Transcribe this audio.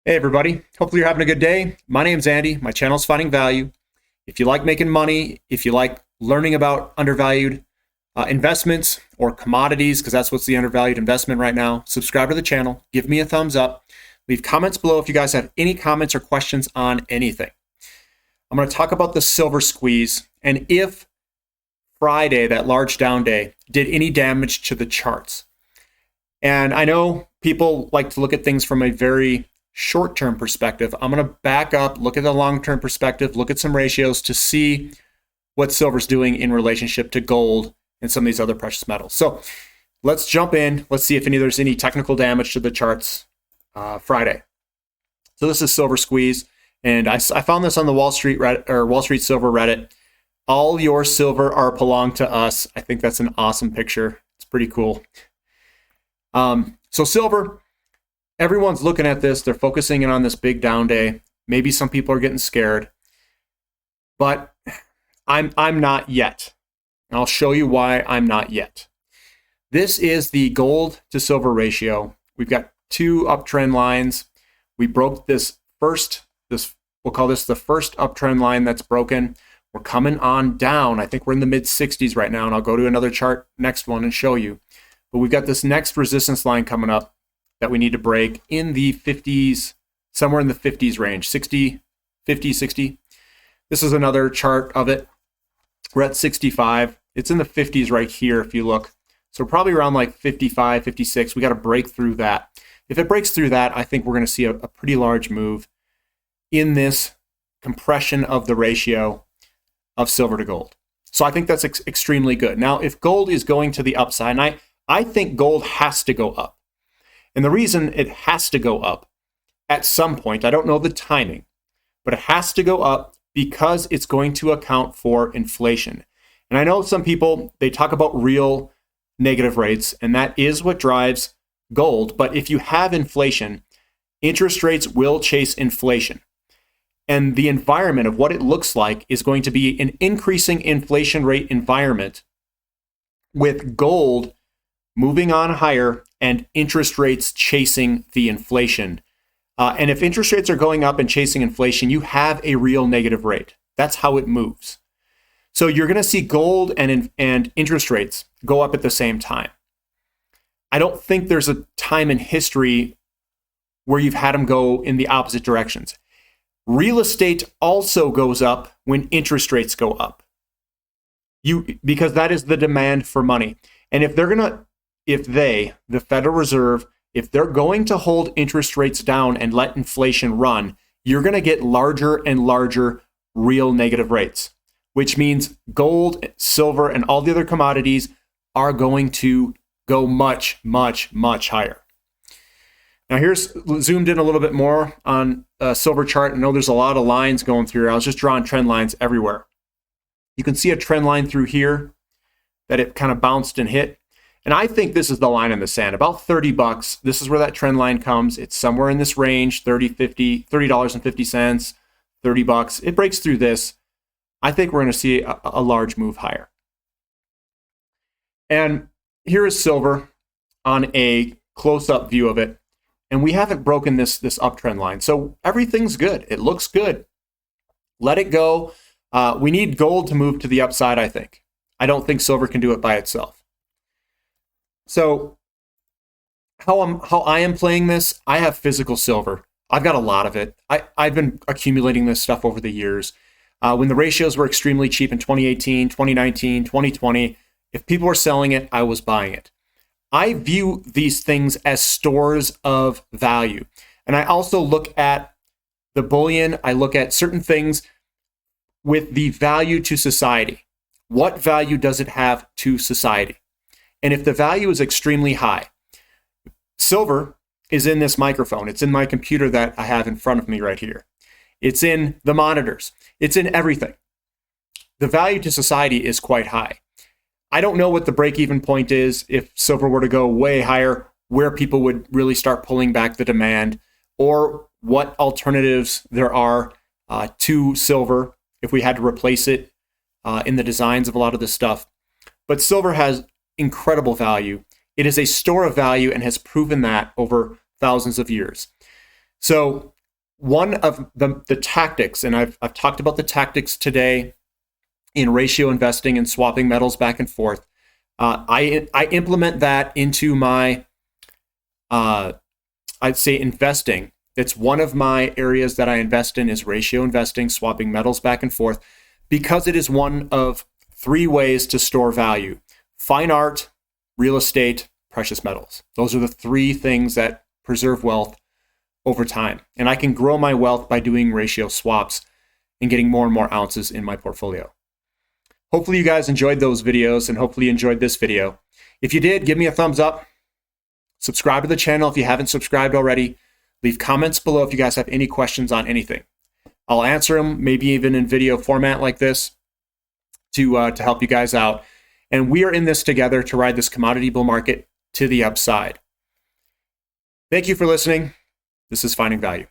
Hey everybody, hopefully you're having a good day. My name's Andy, my channel's Finding Value. If you like making money, if you like learning about undervalued investments or commodities, because that's what's the undervalued investment right now, subscribe to the channel, give me a thumbs up, leave comments below if you guys have any comments or questions on anything. I'm going to talk about the silver squeeze and if Friday, that large down day, did any damage to the charts. And I know people like to look at things from a very short-term perspective. I'm going to back up, look at the long-term perspective, look at some ratios to see what silver's doing in relationship to gold and some of these other precious metals. So let's jump in. Let's see if there's any technical damage to the charts Friday. So this is silver squeeze, and I found this on the Wallstreet Silver Reddit. All your silver are belong to us. I think that's an awesome picture. It's pretty cool. So silver, everyone's looking at this. They're focusing in on this big down day. Maybe some people are getting scared, but I'm not yet. And I'll show you why I'm not yet. This is the gold to silver ratio. We've got two uptrend lines. We broke this we'll call this the first uptrend line that's broken. We're coming on down. I think we're in the mid 60s right now, and I'll go to another chart, next one, and show you. But we've got this next resistance line coming up that we need to break in the 50s, somewhere in the 50s range, 60, 50, 60. This is another chart of it. We're at 65. It's in the 50s right here if you look. So probably around like 55, 56. We got to break through that. If it breaks through that, I think we're going to see a pretty large move in this compression of the ratio of silver to gold. So I think that's extremely good. Now, if gold is going to the upside, and I think gold has to go up. And the reason it has to go up at some point, I don't know the timing, but it has to go up because it's going to account for inflation. And I know some people, they talk about real negative rates, and that is what drives gold. But if you have inflation, interest rates will chase inflation. And the environment of what it looks like is going to be an increasing inflation rate environment with gold moving on higher and interest rates chasing the inflation. And if interest rates are going up and chasing inflation, you have a real negative rate. That's how it moves. So you're going to see gold and interest rates go up at the same time. I don't think there's a time in history where you've had them go in the opposite directions. Real estate also goes up when interest rates go up. Because that is the demand for money. And if the Federal Reserve, if they're going to hold interest rates down and let inflation run, you're going to get larger and larger real negative rates, which means gold, silver, and all the other commodities are going to go much, much, much higher. Now here's zoomed in a little bit more on a silver chart. I know there's a lot of lines going through. I was just drawing trend lines everywhere. You can see a trend line through here that it kind of bounced and hit. And I think this is the line in the sand, about 30 bucks. This is where that trend line comes. It's somewhere in this range, $30.50, 30 bucks. It breaks through this. I think we're going to see a large move higher. And here is silver on a close-up view of it. And we haven't broken this uptrend line. So everything's good. It looks good. Let it go. We need gold to move to the upside, I think. I don't think silver can do it by itself. So how I am playing this, I have physical silver. I've got a lot of it. I've been accumulating this stuff over the years. When the ratios were extremely cheap in 2018, 2019, 2020, if people were selling it, I was buying it. I view these things as stores of value. And I also look at the bullion. I look at certain things with the value to society. What value does it have to society? And if the value is extremely high, silver is in this microphone. It's in my computer that I have in front of me right here. It's in the monitors. It's in everything. The value to society is quite high. I don't know what the break-even point is if silver were to go way higher, where people would really start pulling back the demand, or what alternatives there are to silver if we had to replace it in the designs of a lot of this stuff. But silver has incredible value. It is a store of value and has proven that over thousands of years. So one of the tactics, and I've talked about the tactics today in ratio investing and swapping metals back and forth. I implement that into my, I'd say, investing. It's one of my areas that I invest in is ratio investing, swapping metals back and forth, because it is one of 3 ways to store value: fine art, real estate, precious metals. Those are the 3 things that preserve wealth over time. And I can grow my wealth by doing ratio swaps and getting more and more ounces in my portfolio. Hopefully you guys enjoyed those videos, and hopefully you enjoyed this video. If you did, give me a thumbs up. Subscribe to the channel if you haven't subscribed already. Leave comments below if you guys have any questions on anything. I'll answer them, maybe even in video format like this, to help you guys out. And we are in this together to ride this commodity bull market to the upside. Thank you for listening. This is Finding Value.